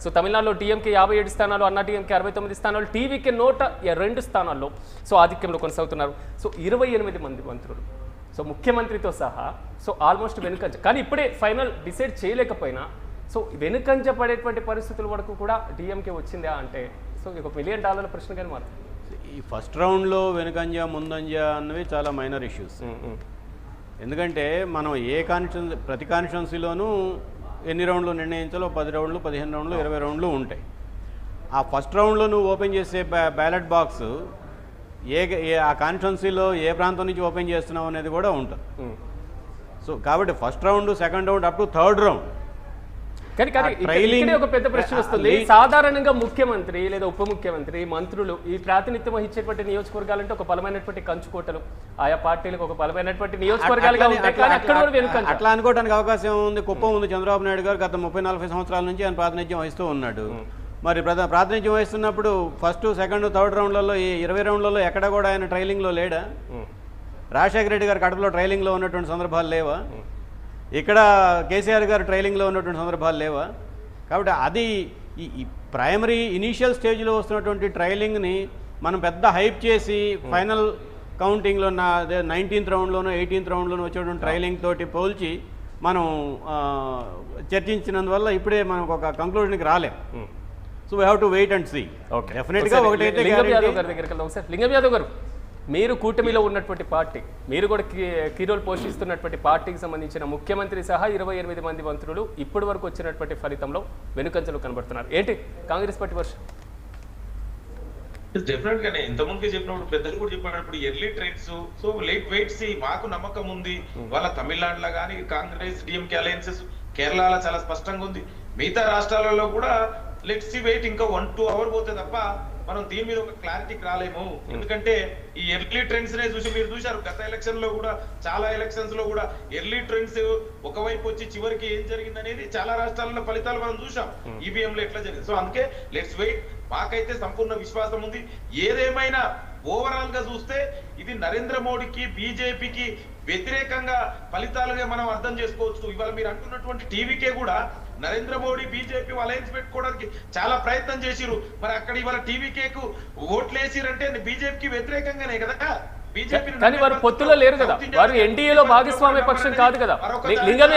So తమిళనాడులో TMK 57 స్థానాలు, అన్నా టీఎంకే 69 స్థానాలు, టీవీకే 102 స్థానాల్లో సో ఆధిక్యంలో కొనసాగుతున్నారు. సో 28 మంది మంత్రులు, సో ముఖ్యమంత్రితో సహా సో ఆల్మోస్ట్ వెనుకంజ. కానీ ఇప్పుడే ఫైనల్ డిసైడ్ చేయలేకపోయినా సో వెనుకంజ పడేటువంటి పరిస్థితుల వరకు కూడా టీఎంకే వచ్చిందా అంటే సో ఇది $1 మిలియన్ ప్రశ్నగానే మారుతుంది. ఈ ఫస్ట్ రౌండ్లో వెనుకంజ ముందంజ అన్నవి చాలా మైనర్ ఇష్యూస్. ఎందుకంటే మనం ప్రతి కాన్స్టిట్యున్సీలోనూ ఎన్ని రౌండ్లు నిర్ణయించాలో 10 రౌండ్లు, 15 రౌండ్లు, 20 రౌండ్లు ఉంటాయి. ఆ ఫస్ట్ రౌండ్లో నువ్వు ఓపెన్ చేసే బ్యాలెట్ బాక్స్ ఆ కాన్స్టిట్యున్సీలో ఏ ప్రాంతం నుంచి ఓపెన్ చేస్తున్నావు అనేది కూడా ఉంటుంది. సో కాబట్టి first round, second round, up to third round. కానీ ఒక పెద్ద ప్రశ్న వస్తుంది. సాధారణంగా ముఖ్యమంత్రి లేదా ఉప ముఖ్యమంత్రి, మంత్రులు ఈ ప్రాతినిధ్యం వహించేటువంటి నియోజకవర్గాలంటే ఒక బలమైనటువంటి కంచుకోటలు, ఆయా పార్టీలకు ఒక బలమైనటువంటి నియోజకవర్గాలుగా ఉంటాయి. కానీ అక్కడ కూడా వెనుకంజ. అట్లా అనుకోవడానికి అవకాశం ఉంది. కుప్పం ఉంది. చంద్రబాబు నాయుడు గారు గత 30-40 సంవత్సరాల నుంచి ఆయన ప్రాతినిధ్యం వహిస్తూ ఉన్నాడు. మరి ప్రాతినిధ్యం వహిస్తున్నప్పుడు ఫస్ట్, సెకండ్, థర్డ్ రౌండ్లలో, ఈ 20 రౌండ్లలో ఎక్కడ కూడా ఆయన ట్రైలింగ్లో లేడా? రాజశేఖర రెడ్డి గారు కడపలో ట్రైలింగ్లో ఉన్నటువంటి సందర్భాలు లేవా? ఇక్కడ కేసీఆర్ గారు ట్రైలింగ్లో ఉన్నటువంటి సందర్భాలు లేవా? కాబట్టి అది ఈ ప్రైమరీ ఇనీషియల్ స్టేజ్లో వస్తున్నటువంటి ట్రైలింగ్ని మనం పెద్ద హైప్ చేసి ఫైనల్ కౌంటింగ్లో 19th రౌండ్లోనో 18th రౌండ్లోనో వచ్చేటువంటి ట్రైలింగ్ తోటి పోల్చి మనం చర్చించినందువల్ల ఇప్పుడే మనకు ఒక కంక్లూజన్కి రాలేం. So we have to wait and see. డెఫినెట్గా ఒకటైతే లింగం యాదవ్ గారి దగ్గరికి వెళ్దాం సార్. లింగం యాదవ్ గారు, మీరు కూటమిలో ఉన్నటువంటి పార్టీ, మీరు కూడా కీ రోల్ పోషిస్తున్నటువంటి పార్టీకి సంబంధించిన ముఖ్యమంత్రి సహా 28 మంది మంత్రులు ఇప్పటి వరకు వచ్చినటువంటి ఫలితంలో వెనుకంజలు కనబడుతున్నారు. ఏంటి కాంగ్రెస్ పార్టీ వర్షం? డెఫినెట్ గానే ఇంతకుముందుకే చెప్పినప్పుడు పెద్దలు కూడా చెప్పినప్పుడు early trends, so late weights, మాకు నమ్మకం ఉంది. వాళ్ళ తమిళనాడులో కానీ కాంగ్రెస్ డిఎంకే అలయన్సెస్, కేరళలో చాలా స్పష్టంగా ఉంది. మిగతా రాష్ట్రాలలో కూడా లెట్స్ సీ వెయిట్, ఇంకా 1-2 అవర్ పోతే తప్ప మనం దీని మీద ఒక క్లారిటీకి రాలేము. ఎందుకంటే ఈ ఎర్లీ ట్రెండ్స్ నే చూసి మీరు చూశారు గత ఎలక్షన్ లో కూడా, చాలా ఎలక్షన్స్ లో కూడా ఎర్లీ ట్రెండ్స్ ఒకవైపు వచ్చి చివరికి ఏం జరిగింది అనేది చాలా రాష్ట్రాలలో ఫలితాలు మనం చూసాం. ఈవీఎం లో ఎట్లా జరిగింది. సో అందుకే లెట్స్ వెయిట్. మాకైతే సంపూర్ణ విశ్వాసం ఉంది. ఏదేమైనా ఓవరాల్ గా చూస్తే ఇది నరేంద్ర మోడీకి, బీజేపీకి వ్యతిరేకంగా ఫలితాలుగా మనం అర్థం చేసుకోవచ్చు. ఇవాళ మీరు అంటున్నటువంటి టీవీకే కూడా నరేంద్ర మోడీ, బీజేపీ అలయన్స్ పెట్టుకోవడానికి చాలా ప్రయత్నం చేసిరు. మరి అక్కడ ఇవాళ టీవీకేకు ఓట్లు వేసిరంటే బీజేపీకి వ్యతిరేకంగానే కదా. కానీ వారు పొత్తులో లేరు కదా, వారు ఎన్డీఏలో భాగస్వామ్య పక్షం కాదు కదా. లింగం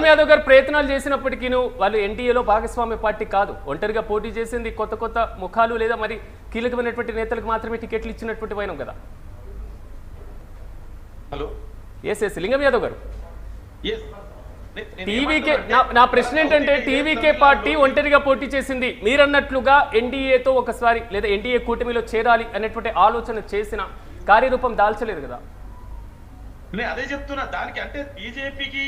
యాదవ్ గారు ప్రయత్నాలు చేసినప్పటికీ వాళ్ళు ఎన్డీఏలో భాగస్వామ్య పార్టీ కాదు. ఒంటరిగా పోటీ చేసింది కొత్త ముఖాలు లేదా మరి కీలకమైనటువంటి నేతలకు మాత్రమే టికెట్లు ఇచ్చినటువంటి వైనం కదా. హలో, ఎస్ లింగం యాదవ్ గారు, టీవీకే నా ప్రశ్న ఏంటంటే టీవీకే పార్టీ ఒంటరిగా పోటీ చేసింది. మీరన్నట్లుగా ఎన్డీఏతో ఒకసారి లేదా ఎన్డీఏ కూటమిలో చేరాలి అనేటువంటి ఆలోచన చేసిన కార్యరూపం దాల్చలేదు కదా. నేను అదే చెప్తున్నా. దానికి అంటే బీజేపీకి,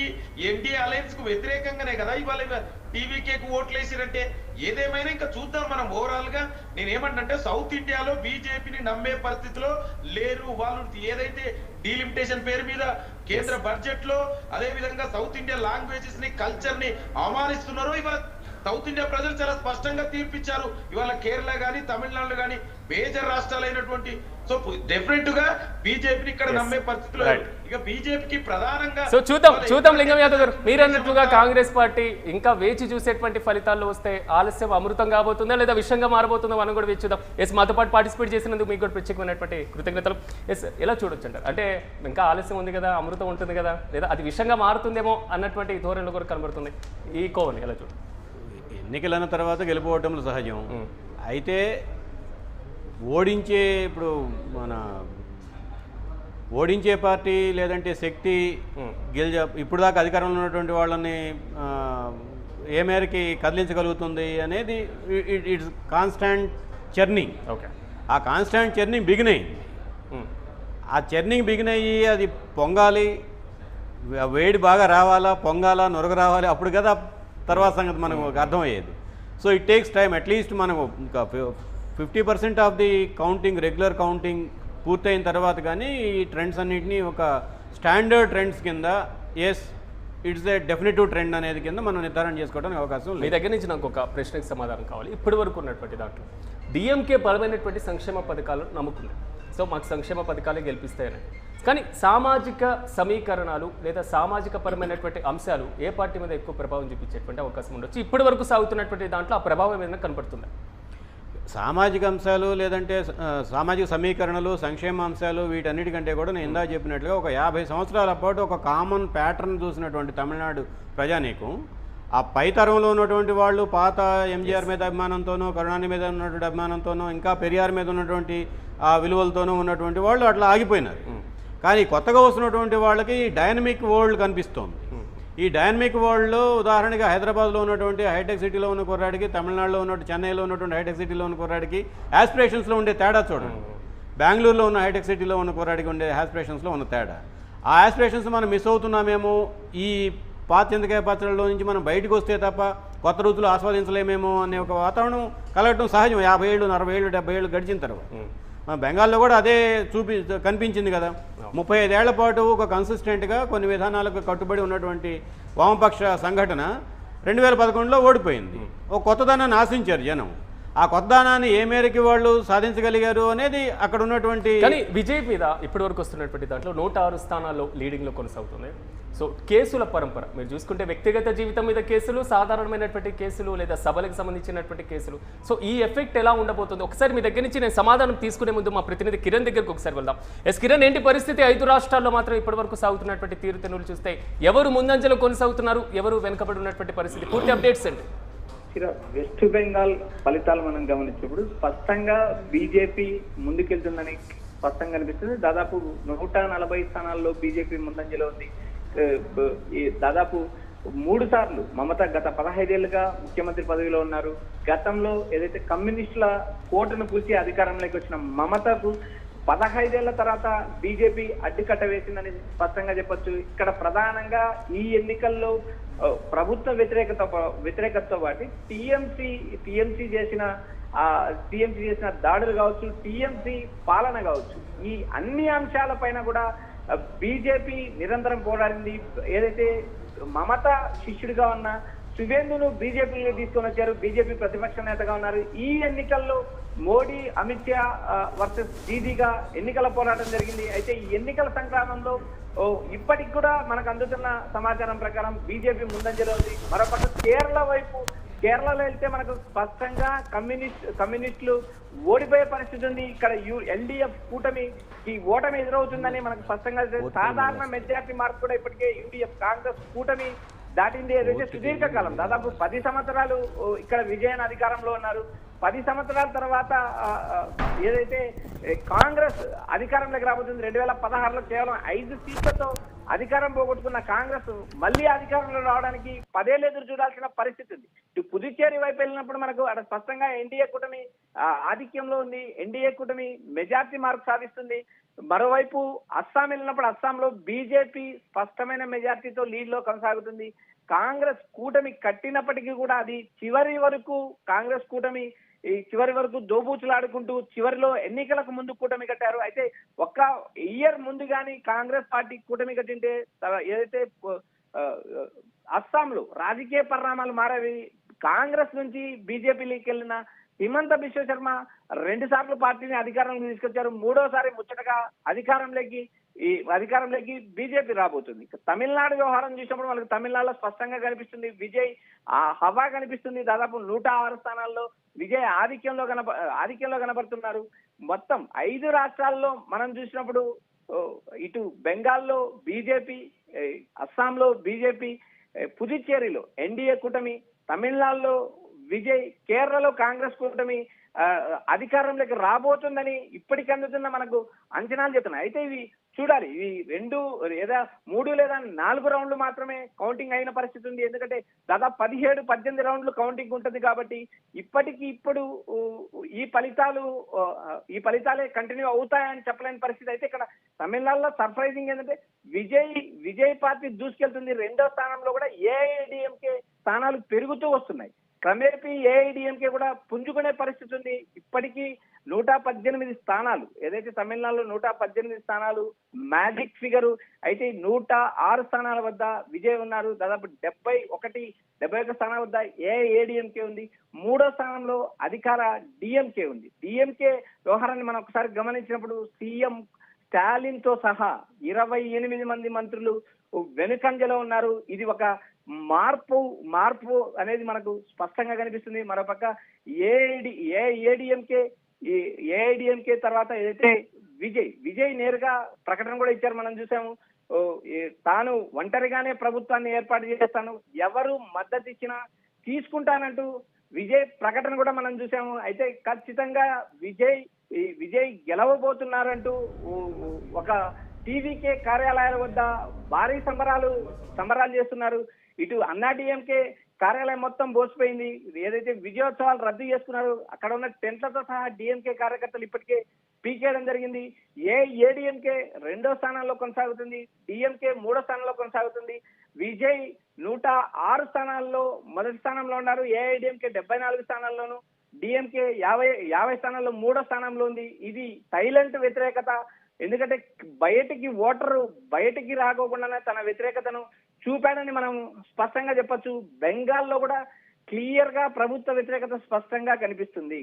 ఎన్డీఏ అలయన్స్ కు వ్యతిరేకంగానే కదా ఇవాళ టీవీకేకు ఓట్లు వేసిరంటే. ఏదేమైనా ఇంకా చూద్దాం మనం ఓవరాల్ గా. నేనేమంటే సౌత్ ఇండియాలో బీజేపీని నమ్మే పరిస్థితిలో లేరు వాళ్ళు. ఏదైతే డీలిమిటేషన్ పేరు మీద కేంద్ర బడ్జెట్ లో, అదే విధంగా సౌత్ ఇండియా లాంగ్వేజెస్ ని, కల్చర్ ని అవమానిస్తున్నారో ఇవాళ సౌత్ ఇండియా ప్రజలు చాలా స్పష్టంగా తీర్పిచ్చారు. ఇవాళ కేరళ గానీ, తమిళనాడు గానీ మేజర్ రాష్ట్రాలైనటువంటి, సో డెఫినెట్ గా బీజేపీని ఇక్కడ నమ్మే పరిస్థితిలో ఇక బీజేపీకి ప్రధానంగా. సో చూద్దాం లింగం యాదవ్ గారు, మీరు అన్నట్లుగా కాంగ్రెస్ పార్టీ ఇంకా వేచి చూసేటువంటి ఫలితాల్లో వస్తే ఆలస్యం అమృతం కాబోతుందా లేదా విషయంగా మారబోతుందో మనం కూడా వేచి చూద్దాం. ఎస్, మాతో పాటు పార్టిసిపేట్ చేసినందుకు మీకు కూడా ప్రత్యేకమైనటువంటి కృతజ్ఞతలు. ఎస్, ఎలా చూడొచ్చు అంటారు? అంటే ఇంకా ఆలస్యం ఉంది కదా, అమృతం ఉంటుంది కదా, లేదా అది విషయంగా మారుతుందేమో అన్నటువంటి ధోరణిలో కూడా కనబడుతుంది. ఈ కోవని ఎలా చూడండి? ఎన్నికలైన తర్వాత గెలుపోవటంలో సహజం. అయితే ఓడించే పార్టీ లేదంటే శక్తి ఇప్పుడు దాకా అధికారంలో ఉన్నటువంటి వాళ్ళని ఏ మేరకి కదిలించగలుగుతుంది అనేది ఇట్స్ కాన్స్టాంట్ చర్నింగ్. ఓకే, ఆ కాన్స్టాంట్ చర్నింగ్ బిగిన్ అయ్యింది. ఆ చర్నింగ్ బిగిన్ అయ్యి అది పొంగాలి, వేడి బాగా రావాలా, పొంగాలా, నొరగ రావాలి, అప్పుడు కదా తర్వాత సంగతి మనకు అర్థమయ్యేది. So it takes time. At least మనకు ఇంకా 50% of the counting, regular counting పూర్తయిన తర్వాత కానీ ఈ ట్రెండ్స్ అన్నింటినీ ఒక స్టాండర్డ్ ట్రెండ్స్ కింద, yes it's a definitive trend అనేది కింద మనం నిర్ధారణ చేసుకోవడానికి అవకాశం లేదు. మీ దగ్గర నుంచి నాకు ఒక ప్రశ్నకి సమాధానం కావాలి. ఇప్పటి వరకు ఉన్నటువంటి దాంట్లో డిఎంకే బలమైనటువంటి సంక్షేమ పథకాలను నమ్ముకుంది. సో సో మాకు సంక్షేమ పథకాలే గెలిపిస్తాయని. కానీ సామాజిక సమీకరణాలు లేదా సామాజిక పరమైనటువంటి అంశాలు ఏ పార్టీ మీద ఎక్కువ ప్రభావం చూపించేటువంటి అవకాశం ఉండొచ్చు? ఇప్పటి వరకు సాగుతున్నటువంటి దాంట్లో ఆ ప్రభావం ఏదైనా కనపడుతుందా? సామాజిక అంశాలు లేదంటే సామాజిక సమీకరణలు, సంక్షేమ అంశాలు వీటన్నిటికంటే కూడా నేను ఇందాక చెప్పినట్లుగా ఒక 50 సంవత్సరాల పాటు ఒక కామన్ ప్యాటర్న్ చూసినటువంటి తమిళనాడు ప్రజానీకం ఆ పై తరంలో ఉన్నటువంటి వాళ్ళు పాత ఎంజీఆర్ మీద అభిమానంతోనో, కరుణానిధి మీద ఉన్నటువంటి అభిమానంతోనో, ఇంకా పెరియార్ మీద ఉన్నటువంటి ఆ విలువలతోనూ ఉన్నటువంటి వాళ్ళు అట్లా ఆగిపోయినారు. కానీ కొత్తగా వస్తున్నటువంటి వాళ్ళకి డైనమిక్ వరల్డ్ కనిపిస్తోంది. ఈ డైనమిక్ వరల్డ్లో ఉదాహరణగా హైదరాబాద్లో ఉన్నటువంటి హైటెక్ సిటీలో ఉన్న కుర్రాడికి, తమిళనాడులో ఉన్నటువంటి చెన్నైలో ఉన్నటువంటి హైటెక్ సిటీలో ఉన్న కుర్రాడికి యాస్పిరేషన్స్లో ఉండే తేడా చూడండి. బెంగళూరులో ఉన్న హైటెక్ సిటీలో ఉన్న కుర్రాడికి ఉండే యాస్పిరేషన్స్లో ఉన్న తేడా. ఆ యాస్పిరేషన్స్ మనం మిస్ అవుతున్నామేమో, ఈ పాత్యంతకాయ పాత్రల్లో నుంచి మనం బయటకు వస్తే తప్ప కొత్త రుచులు ఆస్వాదించలేమేమో అనే ఒక వాతావరణం కలగటం సహజం. 50 ఏళ్ళు, 40 ఏళ్ళు, 70 ఏళ్ళు గడిచిన తర్వాత మన బెంగాల్లో కూడా అదే కనిపించింది కదా. 35 ఏళ్ల పాటు ఒక కన్సిస్టెంట్గా కొన్ని విధానాలకు కట్టుబడి ఉన్నటువంటి వామపక్ష సంఘటన 2011లో ఓడిపోయింది. ఒక కొత్తదనాన్ని ఆశించారు జనం. ఆ కొత్తదనాన్ని ఏ మేరకు వాళ్ళు సాధించగలిగారు అనేది అక్కడ ఉన్నటువంటి. కానీ విజయ్ మీద ఇప్పటి వరకు వస్తున్నటువంటి దాంట్లో 106 స్థానాల్లో లీడింగ్లో కొనసాగుతుంది. సో కేసుల పరంపర మీరు చూసుకుంటే వ్యక్తిగత జీవితం మీద కేసులు, సాధారణమైనటువంటి కేసులు లేదా సభలకు సంబంధించినటువంటి కేసులు. సో ఈ ఎఫెక్ట్ ఎలా ఉండబోతుంది? ఒకసారి మీ దగ్గర నుంచి నేను సమాధానం తీసుకునే ముందు మా ప్రతినిధి కిరణ్ దగ్గరకు ఒకసారి వెళ్దాం. కిరణ్, ఏంటి పరిస్థితి? 5 రాష్ట్రాల్లో మాత్రం ఇప్పటి వరకు సాగుతున్నటువంటి తీరుతెన్నులు చూస్తే ఎవరు ముందంజలో కొనసాగుతున్నారు, ఎవరు వెనుకబడి ఉన్నటువంటి పరిస్థితి? పూర్తి అప్డేట్స్ అండి. వెస్ట్ బెంగాల్ ఫలితాలు మనం గమనించినప్పుడు స్పష్టంగా బీజేపీ ముందుకెళ్తుందని స్పష్టంగా కనిపిస్తుంది. దాదాపు 140 స్థానాల్లో బీజేపీ ముందంజలో ఉంది. దాదాపు 3 సార్లు మమత గత 15 ఏళ్లుగా ముఖ్యమంత్రి పదవిలో ఉన్నారు. గతంలో ఏదైతే కమ్యూనిస్టుల కోటను కూర్చి అధికారంలోకి వచ్చిన మమతకు 15 ఏళ్ల తర్వాత బీజేపీ అడ్డుకట్ట వేసిందని స్పష్టంగా చెప్పొచ్చు. ఇక్కడ ప్రధానంగా ఈ ఎన్నికల్లో ప్రభుత్వ వ్యతిరేకతతో పాటు టీఎంసీ చేసిన దాడులు కావచ్చు, టీఎంసీ పాలన కావచ్చు, ఈ అన్ని అంశాలపైన కూడా బీజేపీ నిరంతరం పోరాడింది. ఏదైతే మమత శిష్యుడిగా ఉన్న సువేందును బీజేపీలో తీసుకొని వచ్చారు, బీజేపీ ప్రతిపక్ష నేతగా ఉన్నారు. ఈ ఎన్నికల్లో మోడీ, అమిత్ షా వర్సెస్ దీదీగా ఎన్నికల పోరాటం జరిగింది. అయితే ఈ ఎన్నికల సంగ్రామంలో ఇప్పటికి కూడా మనకు అందుతున్న సమాచారం ప్రకారం బీజేపీ ముందంజలో ఉంది. మరోపక్క కేరళలో వెళ్తే మనకు స్పష్టంగా కమ్యూనిస్టులు ఓడిపోయే పరిస్థితి ఉంది. ఇక్కడ ఎల్డీఎఫ్ కూటమి ఈ ఓటమి ఎదురవుతుందని మనకు స్పష్టంగా సాధారణ మెజార్టీ మార్క్ కూడా ఇప్పటికే యూడీఎఫ్ కాంగ్రెస్ కూటమి దాటింది. ఏదైతే సుదీర్ఘకాలం దాదాపు 10 సంవత్సరాలు ఇక్కడ విజయన్ అధికారంలో ఉన్నారు. 10 సంవత్సరాల తర్వాత ఏదైతే కాంగ్రెస్ అధికారంలోకి రాబోతుంది 2016లో కేవలం 5 సీట్లతో అధికారం పోగొట్టుకున్న కాంగ్రెస్ మళ్ళీ అధికారంలో రావడానికి 10 ఏళ్ళు ఎదురు చూడాల్సిన పరిస్థితి ఉంది. ఇటు పుదుచ్చేరి వైపు వెళ్ళినప్పుడు మనకు అక్కడ స్పష్టంగా ఎన్డీఏ కూటమి ఆధిక్యంలో ఉంది. ఎన్డీఏ కూటమి మెజార్టీ మార్క్ సాధిస్తుంది. మరోవైపు అస్సాం వెళ్ళినప్పుడు అస్సాంలో బీజేపీ స్పష్టమైన మెజార్టీతో లీడ్ లో కొనసాగుతుంది. కాంగ్రెస్ కూటమి కట్టినప్పటికీ కూడా అది చివరి వరకు దోబూచులాడుకుంటూ చివరిలో ఎన్నికలకు ముందు కూటమి కట్టారు. అయితే ఒక్క ఇయర్ ముందు గాని కాంగ్రెస్ పార్టీ కూటమి కట్టింటే ఏదైతే అస్సాంలో రాజకీయ పరిణామాలు మారేవి. కాంగ్రెస్ నుంచి బీజేపీలోకి వెళ్ళిన హిమంత బిశ్వ శర్మ 2 సార్లు పార్టీని అధికారంలోకి తీసుకొచ్చారు. 3వసారి ముచ్చటగా అధికారంలోకి బీజేపీ రాబోతుంది. తమిళనాడు వ్యవహారం చూసినప్పుడు మనకు తమిళనాడులో స్పష్టంగా కనిపిస్తుంది విజయ్ హవా కనిపిస్తుంది. దాదాపు 106 స్థానాల్లో విజయ్ ఆధిక్యంలో కనబడుతున్నారు. మొత్తం 5 రాష్ట్రాల్లో మనం చూసినప్పుడు ఇటు బెంగాల్లో బీజేపీ, అస్సాంలో బీజేపీ, పుదుచ్చేరిలో ఎన్డీఏ కూటమి, తమిళనాడులో విజయ్, కేరళలో కాంగ్రెస్ కూటమి అధికారంలోకి రాబోతుందని ఇప్పటికి అందుతున్న మనకు అంచనాలు చెప్తున్నాయి. అయితే ఇవి చూడాలి, ఇవి 3 లేదా 4 రౌండ్లు మాత్రమే కౌంటింగ్ అయిన పరిస్థితి ఉంది. ఎందుకంటే దాదాపు 17-18 రౌండ్లు కౌంటింగ్ ఉంటుంది కాబట్టి ఇప్పుడు ఈ ఫలితాలే కంటిన్యూ అవుతాయని చెప్పలేని పరిస్థితి. అయితే ఇక్కడ తమిళనాడులో సర్ప్రైజింగ్ ఏంటంటే విజయ్ పార్టీ దూసుకెళ్తుంది. 2వ స్థానంలో కూడా ఏఐడిఎంకే స్థానాలు పెరుగుతూ వస్తున్నాయి. క్రమేపీ ఏఐడిఎంకే కూడా పుంజుకునే పరిస్థితి ఉంది. ఇప్పటికీ 118 స్థానాలు, ఏదైతే తమిళనాడులో 118 స్థానాలు మ్యాజిక్ ఫిగరు. అయితే 106 స్థానాల వద్ద విజయ్ ఉన్నారు. దాదాపు 71 స్థానాల వద్ద ఏఐఏడిఎంకే ఉంది. 3వ స్థానంలో అధికార డిఎంకే ఉంది. డిఎంకే వ్యవహారాన్ని మనం ఒకసారి గమనించినప్పుడు సీఎం స్టాలిన్ తో సహా 28 మంది మంత్రులు వెనుకంజలో ఉన్నారు. ఇది ఒక మార్పు అనేది మనకు స్పష్టంగా కనిపిస్తుంది. మరోపక్క ఏఐడిఎంకే తర్వాత ఏదైతే విజయ్ నేరుగా ప్రకటన కూడా ఇచ్చారు, మనం చూసాము. తాను ఒంటరిగానే ప్రభుత్వాన్ని ఏర్పాటు చేస్తాను, ఎవరు మద్దతు ఇచ్చినా తీసుకుంటానంటూ విజయ్ ప్రకటన కూడా మనం చూసాము. అయితే ఖచ్చితంగా విజయ్ గెలవబోతున్నారంటూ ఒక టీవీకే కార్యాలయాల వద్ద భారీ సంబరాలు చేస్తున్నారు. ఇటు అన్నా డిఎంకే కార్యాలయం మొత్తం బోసిపోయింది. ఏదైతే విజయోత్సవాలు రద్దు చేసుకున్నారు, అక్కడ ఉన్న టెంట్లతో సహా డిఎంకే కార్యకర్తలు ఇప్పటికే పీకేయడం జరిగింది. ఏడిఎంకే 2వ స్థానంలో కొనసాగుతుంది, డిఎంకే 3వ స్థానంలో కొనసాగుతుంది. విజయ్ 106 స్థానాల్లో మొదటి స్థానంలో ఉన్నారు. ఏఐడిఎంకే 74 స్థానాల్లోను, డిఎంకే 50 స్థానాల్లో 3వ స్థానంలో ఉంది. ఇది సైలెంట్ వ్యతిరేకత. ఎందుకంటే ఓటరు బయటికి రాకోకుండానే తన వ్యతిరేకతను చూపాడని మనం స్పష్టంగా చెప్పొచ్చు. బెంగాల్లో కూడా క్లియర్ గా ప్రభుత్వ వ్యతిరేకత స్పష్టంగా కనిపిస్తుంది.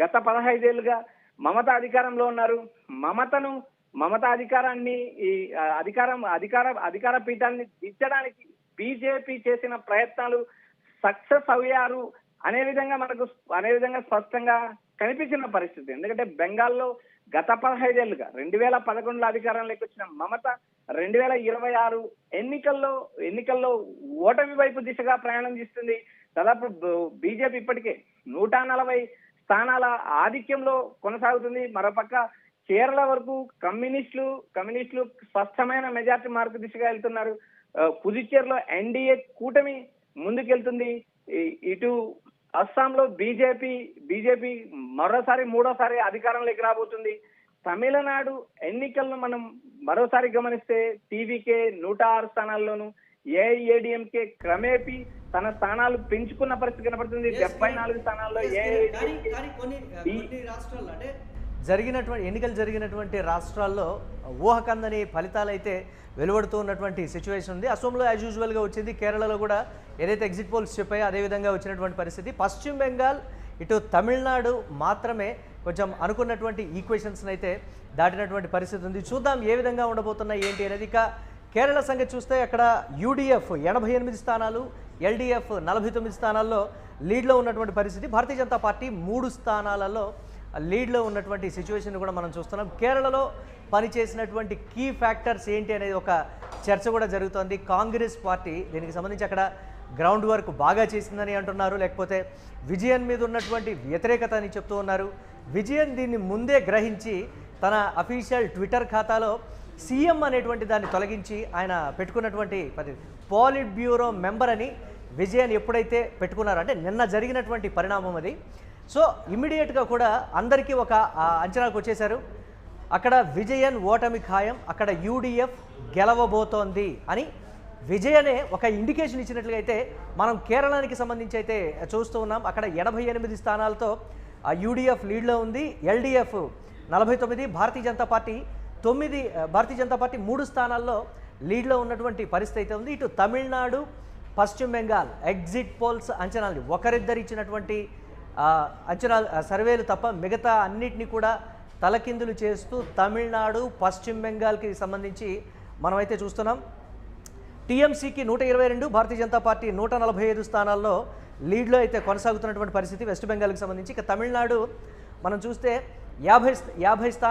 గత 15 ఏళ్లుగా మమత అధికారంలో ఉన్నారు. మమత అధికారాన్ని అధికార పీఠాన్ని దించడానికి బీజేపీ చేసిన ప్రయత్నాలు సక్సెస్ అయ్యారు అనే విధంగా స్పష్టంగా కనిపించిన పరిస్థితి. ఎందుకంటే బెంగాల్లో గత 15 ఏళ్లుగా 2011లో అధికారంలోకి వచ్చిన మమత 2026 ఎన్నికల్లో ఓటమి వైపు దిశగా ప్రయాణం చేస్తుంది. దాదాపు బీజేపీ ఇప్పటికే 140 స్థానాల ఆధిక్యంలో కొనసాగుతుంది. మరోపక్క కేరళ వరకు కమ్యూనిస్టులు స్పష్టమైన మెజార్టీ మార్కు దిశగా వెళ్తున్నారు. పుదుచ్చేరిలో ఎన్డీఏ కూటమి ముందుకెళ్తుంది. ఇటు అస్సాంలో బీజేపీ మూడోసారి అధికారంలోకి రాబోతుంది. తమిళనాడు ఎన్నికలను మనం మరోసారి గమనిస్తే టీవీకే 106 స్థానాల్లోనూ, ఏఐఏడిఎంకే క్రమేపీ తన స్థానాలు పెంచుకున్న పరిస్థితి కనపడుతుంది. 74 స్థానాల్లో కొన్ని రాష్ట్రాల్లో అంటే ఎన్నికలు జరిగినటువంటి రాష్ట్రాల్లో ఊహకందని ఫలితాలు అయితే వెలువడుతూ ఉన్నటువంటి సిచ్యువేషన్ ఉంది. అసోంలో యాజ్ యూజువల్గా వచ్చింది, కేరళలో కూడా ఏదైతే ఎగ్జిట్ పోల్స్ చెప్పాయో అదేవిధంగా వచ్చినటువంటి పరిస్థితి. పశ్చిమ బెంగాల్ ఇటు తమిళనాడు మాత్రమే కొంచెం అనుకున్నటువంటి ఈక్వేషన్స్ని అయితే దాటినటువంటి పరిస్థితి ఉంది. చూద్దాం ఏ విధంగా ఉండబోతున్నాయి ఏంటి అనేది. ఇక కేరళ సంగతి చూస్తే అక్కడ యూడిఎఫ్ 88 స్థానాలు, ఎల్డిఎఫ్ 49 స్థానాల్లో లీడ్లో ఉన్నటువంటి పరిస్థితి. భారతీయ జనతా పార్టీ 3 స్థానాలలో లీడ్లో ఉన్నటువంటి సిచ్యువేషన్ కూడా మనం చూస్తున్నాం. కేరళలో పనిచేసినటువంటి కీ ఫ్యాక్టర్స్ ఏంటి అనేది ఒక చర్చ కూడా జరుగుతోంది. కాంగ్రెస్ పార్టీ దీనికి సంబంధించి అక్కడ గ్రౌండ్ వర్క్ బాగా చేసిందని అంటున్నారు, లేకపోతే విజయన్ మీద ఉన్నటువంటి వ్యతిరేకత అని చెప్తూ ఉన్నారు. విజయన్ దీన్ని ముందే గ్రహించి తన అఫీషియల్ ట్విట్టర్ ఖాతాలో సీఎం అనేటువంటి దాన్ని తొలగించి ఆయన పెట్టుకున్నటువంటి పాలిట్ బ్యూరో మెంబర్ అని విజయన్ ఎప్పుడైతే పెట్టుకున్నారో, అంటే నిన్న జరిగినటువంటి పరిణామం అది. సో ఇమ్మీడియట్గా కూడా అందరికీ ఒక అంచనాకు వచ్చేశారు. అక్కడ విజయన్ ఓటమి ఖాయం, అక్కడ యూడిఎఫ్ గెలవబోతోంది అని విజయనే ఒక ఇండికేషన్ ఇచ్చినట్లుగా అయితే మనం కేరళానికి సంబంధించి అయితే చూస్తూ ఉన్నాం. అక్కడ 88 స్థానాలతో యూడిఎఫ్ లీడ్లో ఉంది, ఎల్డిఎఫ్ 49, భారతీయ జనతా పార్టీ 3 స్థానాల్లో లీడ్లో ఉన్నటువంటి పరిస్థితి అయితే ఉంది. ఇటు తమిళనాడు, పశ్చిమ బెంగాల్ ఎగ్జిట్ పోల్స్ అంచనాలు ఒకరిద్దరు ఇచ్చినటువంటి సర్వేలు తప్ప మిగతా అన్నిటినీ కూడా తలకిందులు చేస్తూ తమిళనాడు, పశ్చిమ బెంగాల్కి సంబంధించి మనమైతే చూస్తున్నాం. టీఎంసీకి 122, భారతీయ జనతా పార్టీ 145 స్థానాల్లో లీడ్లో అయితే కొనసాగుతున్నటువంటి పరిస్థితి వెస్ట్ బెంగాల్కి సంబంధించి. ఇక తమిళనాడు మనం చూస్తే 50 స్థానాలు